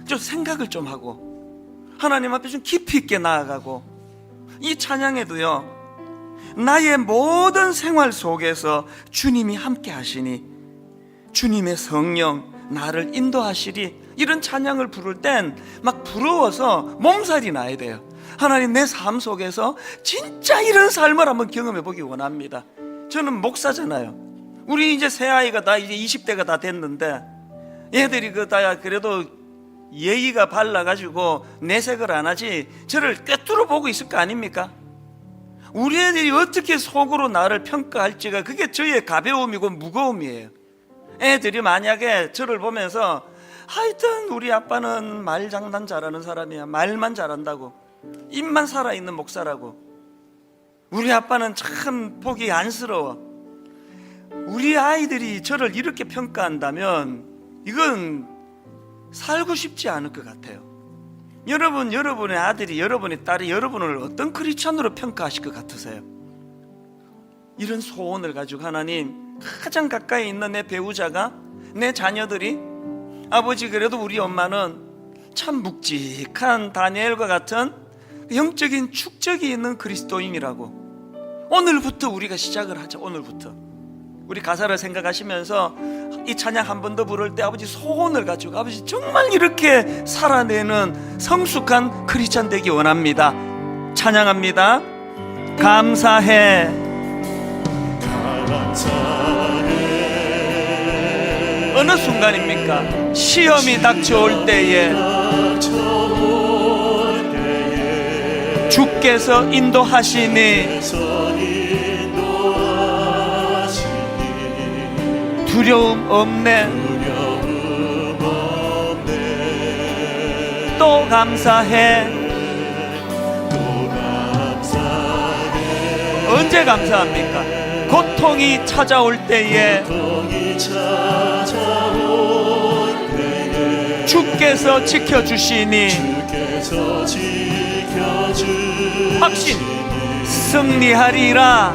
좀 생각을 좀 하고 하나님 앞에 좀 깊이 있게 나아가고, 이 찬양에도요, 나의 모든 생활 속에서 주님이 함께 하시니 주님의 성령 나를 인도하시리. 이런 찬양을 부를 땐 막 부러워서 몸살이 나야 돼요. 하나님, 내 삶 속에서 진짜 이런 삶을 한번 경험해 보기 원합니다. 저는 목사잖아요. 우리 이제 새 아이가 다 이제 20대가 다 됐는데 얘들이 다 그래도 예의가 발라가지고 내색을 안 하지 저를 꿰뚫어 보고 있을 거 아닙니까? 우리 애들이 어떻게 속으로 나를 평가할지가 그게 저의 가벼움이고 무거움이에요. 애들이 만약에 저를 보면서 하여튼 우리 아빠는 말 장난 잘하는 사람이야, 말만 잘한다고, 입만 살아있는 목사라고, 우리 아빠는 참 보기 안쓰러워, 우리 아이들이 저를 이렇게 평가한다면 이건 살고 싶지 않을 것 같아요. 여러분, 여러분의 아들이, 여러분의 딸이 여러분을 어떤 크리스찬으로 평가하실 것 같으세요? 이런 소원을 가지고 하나님, 가장 가까이 있는 내 배우자가, 내 자녀들이, 아버지 그래도 우리 엄마는 참 묵직한 다니엘과 같은 영적인 축적이 있는 그리스도인이라고, 오늘부터 우리가 시작을 하자. 오늘부터 우리 가사를 생각하시면서 이 찬양 한 번 더 부를 때 아버지 소원을 가지고, 아버지 정말 이렇게 살아내는 성숙한 크리스찬 되기 원합니다. 찬양합니다. 감사해. 어느 순간입니까? 시험이 닥쳐올 때에 주께서 인도하시니 두려움 없네. 또 감사해. 언제 감사합니까? 고통이 찾아올 때에 주께서 지켜주시니 확신 승리하리라.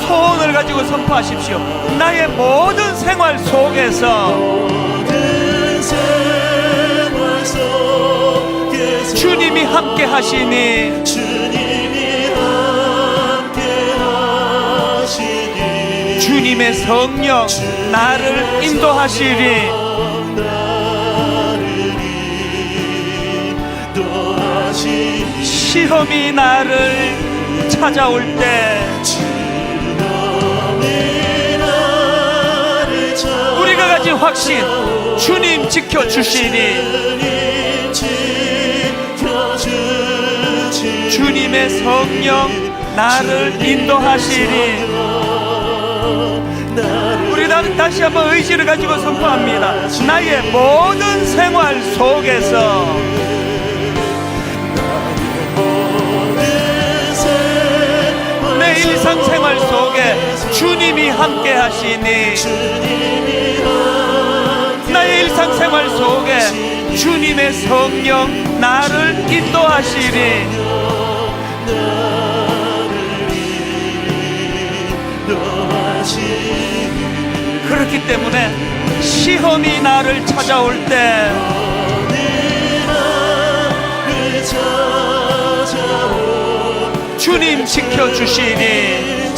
소원을 가지고 선포하십시오. 나의 모든 생활 속에서 주님이 함께 하시니 주님의 성령 나를 인도하시리. 시험이 나를 찾아올 때 우리가 가진 확신, 주님 지켜주시니 주님의 성령 나를 인도하시리. 우리 다시 한번 의지를 가지고 선포합니다. 나의 모든 생활 속에서 내 일상생활 속에 주님이 함께 하시니 나의 일상생활 속에 주님의 성령 나를 인도하시리. 그렇기 때문에 시험이 나를 찾아올 때 주님 지켜주시니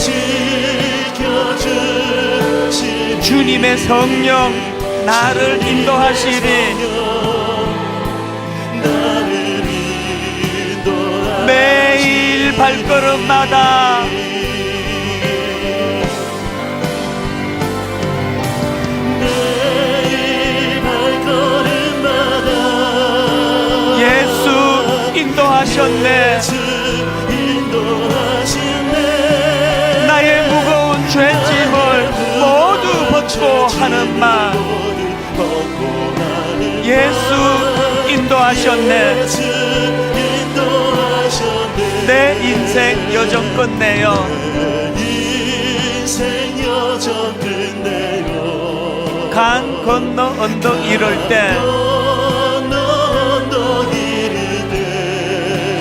주님의 성령 나를 인도하시니 매일 발걸음마다 예수 인도하셨네. 나의 무거운 죄짐을 모두 벗고 하는 말 예수 인도하셨네. 내 인생 여정 끝내요. 강 건너 언덕 이를 때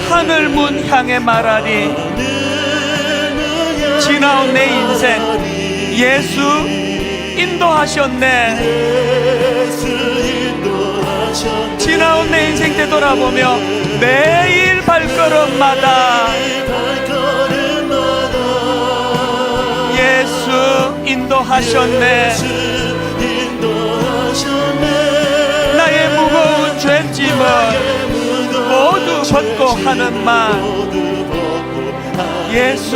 하늘 문 향해 말하리 지나온 내 인생 예수 인도하셨네. 지나온 내 인생 되돌아보며 매일 발걸음마다 예수 인도하셨네. 나의 무거운 죄짐을 모두 벗고 하는 말 예수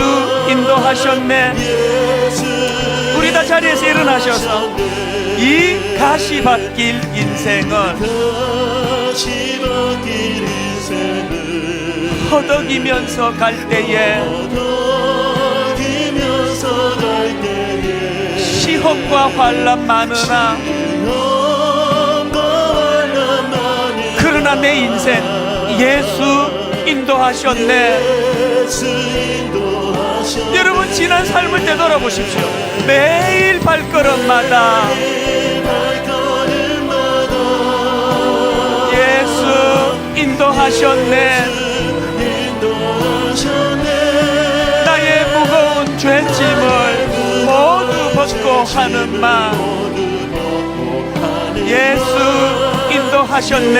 인도하셨네. 우리 다 자리에서 일어나셔서 이 가시밭길 인생을 허덕이면서 갈 때에 시험과 환난 많으나 그러나 내 인생 예수 인도하셨네. 여러분 지난 삶을 되돌아보십시오. 매일 발걸음마다 예수 인도하셨네. 나의 무거운 죄짐을 모두 벗고 하는 말 예수 인도하셨네.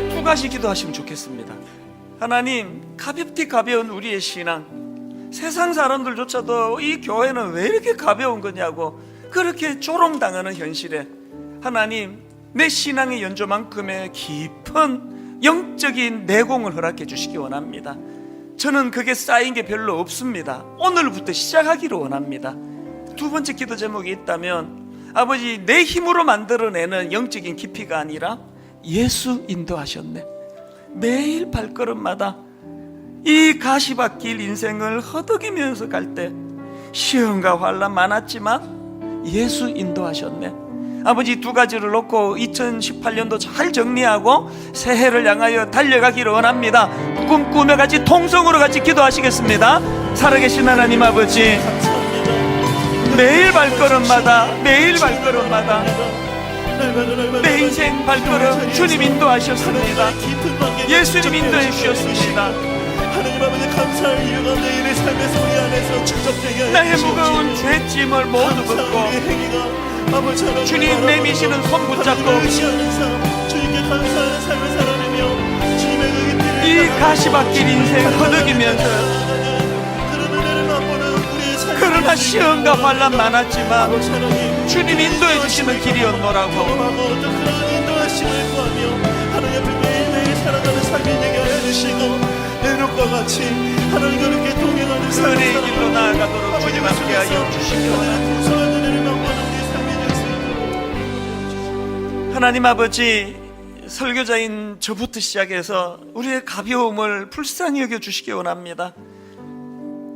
두 가지 기도하시면 좋겠습니다. 하나님, 가볍디 가벼운 우리의 신앙, 세상 사람들조차도 이 교회는 왜 이렇게 가벼운 거냐고 그렇게 조롱당하는 현실에 하나님, 내 신앙의 연조만큼의 깊은 영적인 내공을 허락해 주시기 원합니다. 저는 그게 쌓인 게 별로 없습니다. 오늘부터 시작하기를 원합니다. 두 번째 기도 제목이 있다면, 아버지, 내 힘으로 만들어내는 영적인 깊이가 아니라 예수 인도하셨네. 매일 발걸음마다 이 가시밭길 인생을 허덕이면서 갈 때 시험과 환난 많았지만 예수 인도하셨네. 아버지, 두 가지를 놓고 2018년도 잘 정리하고 새해를 향하여 달려가기를 원합니다. 꿈꾸며 같이 통성으로 같이 기도하시겠습니다. 살아계신 하나님 아버지, 매일 발걸음마다 내 인생 발걸음 주님 인도하셨습니다. 예수님 인도해 주셨습니다. 하나님 아버지, 감사할 이유가 내일의 삶의 소리 안에서 축적되게 나의 무거운 죄짐을 모두 벗고 주님 내미시는 손 붙잡고 주님께 감사하는 삶을 살아내며 주님의 그 깊이를 이 가시밭길 인생 허덕이면서, 그러나 시험과 환난 많았지만 주님 인도해 주시는 길이었노라고. 인도하심을 구하며 하나님 앞에 매일매일 살아가는 삶이 되게 하여 주시고, 내력과 같이 하나님 그렇게 동행하는 선의 길로 나아가도록 주님 함께하여 주시기 원합니다. 하나님 아버지, 설교자인 저부터 시작해서 우리의 가벼움을 불쌍히 여겨 주시기 원합니다.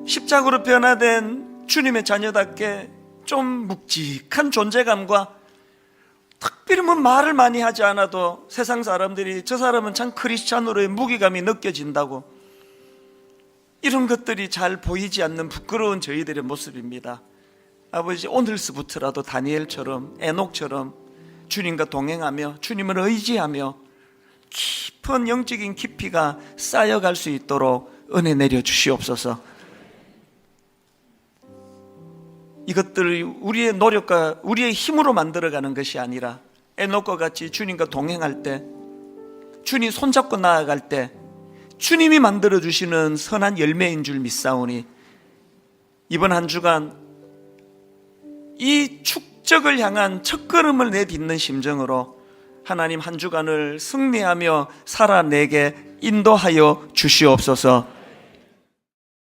십자가로 변화된 주님의 자녀답게 좀 묵직한 존재감과, 특별히 말을 많이 하지 않아도 세상 사람들이 저 사람은 참 크리스찬으로의 무게감이 느껴진다고, 이런 것들이 잘 보이지 않는 부끄러운 저희들의 모습입니다. 아버지, 오늘서부터라도 다니엘처럼, 에녹처럼 주님과 동행하며 주님을 의지하며 깊은 영적인 깊이가 쌓여갈 수 있도록 은혜 내려 주시옵소서. 이것들을 우리의 노력과 우리의 힘으로 만들어가는 것이 아니라 에녹과 같이 주님과 동행할 때 주님 손잡고 나아갈 때 주님이 만들어주시는 선한 열매인 줄 믿사오니 이번 한 주간 이 축적을 향한 첫걸음을 내딛는 심정으로 하나님 한 주간을 승리하며 살아내게 인도하여 주시옵소서.